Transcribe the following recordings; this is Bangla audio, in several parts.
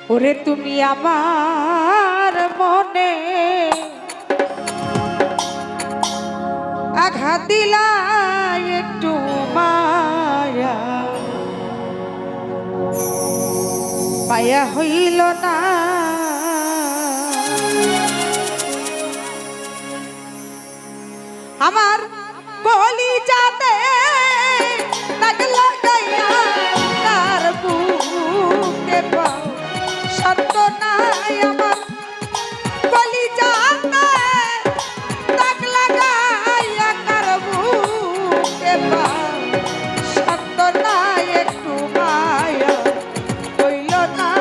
ওরে তুমি আমার মনে আঘাত দিলা একটু মায়া পায়া হইল না আমার কলিজাতে দাগ লাগাইয়া তার বুকে পাও শান্ত নাই আমার কলিজাতে দাগ লাগাইয়া তার বুকে পাও শান্ত নাই একটু মায়া হইল না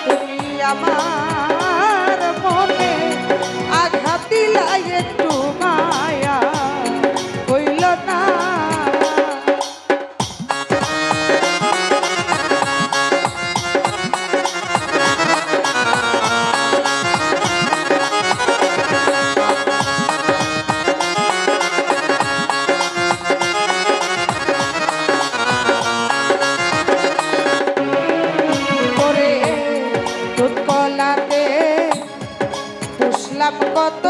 তুমি আমার মনে আঘাত দিলা একটু মায়া হইল না করে দুধ কলাতে পুষলাম কত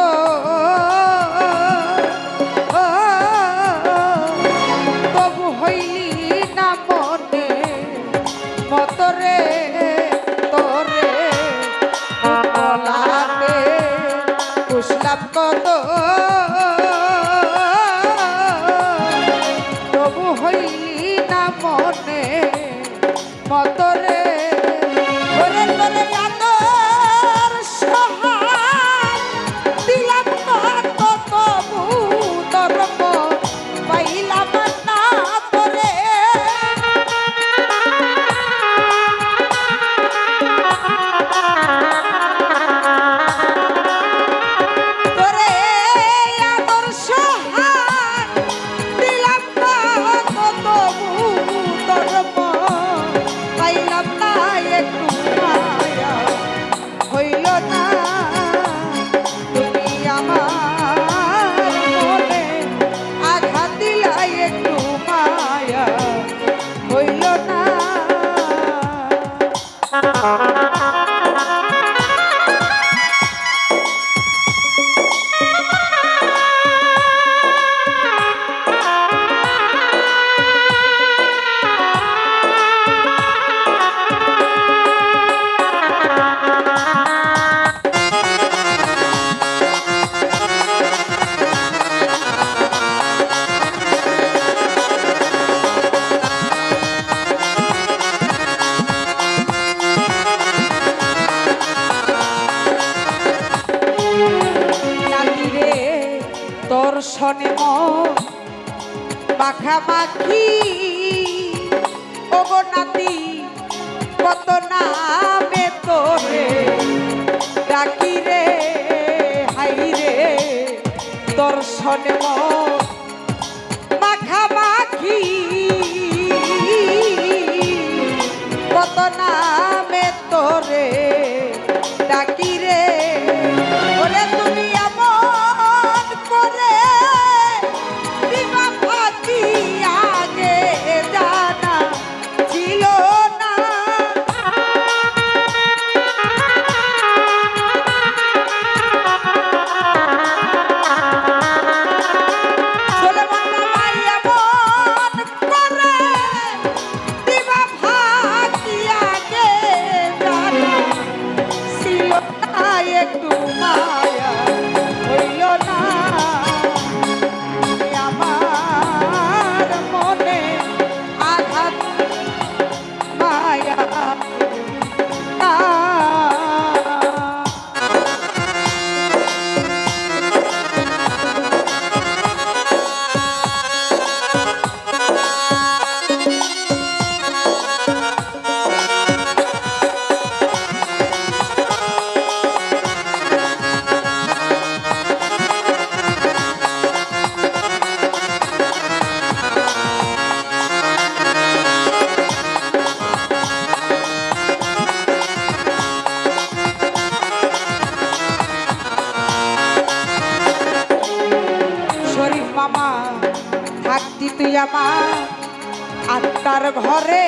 তবু হইলি না মনে মতরে তোরে কলাতে পুষলাম কত তবু হইলি না মনে মতরে ওরে তোরে আদর সহায় দিলাম কত তবু ধর্ম পাইলাম না তোরে তোরে আদর সহায় দিলাম কত তবু ধর্ম পাইলাম না একটু মায়া হইল না তুমি আমার মনে আঘাত দিলা একটু মায়া হইল না নাতিরে তোর শনে মাখামাখি ওগো নাতি কত নামে তোরে ডাকি রে হাই রে তোর শনে মাখামাখি কত নামে তোরে ডাকি রে ওরে তুমি এমন করে দিবা ফাঁকি আগে জানা ছিল না চলে বাংলা ভাই এমন করে দিবা ফাঁকি আগে জানা ছিল না একটু মায়া হইল না তুমি আমার মনে আঘাত মায়া না শরীফ মামা থাকতি তুই আমার আত্মার ঘরে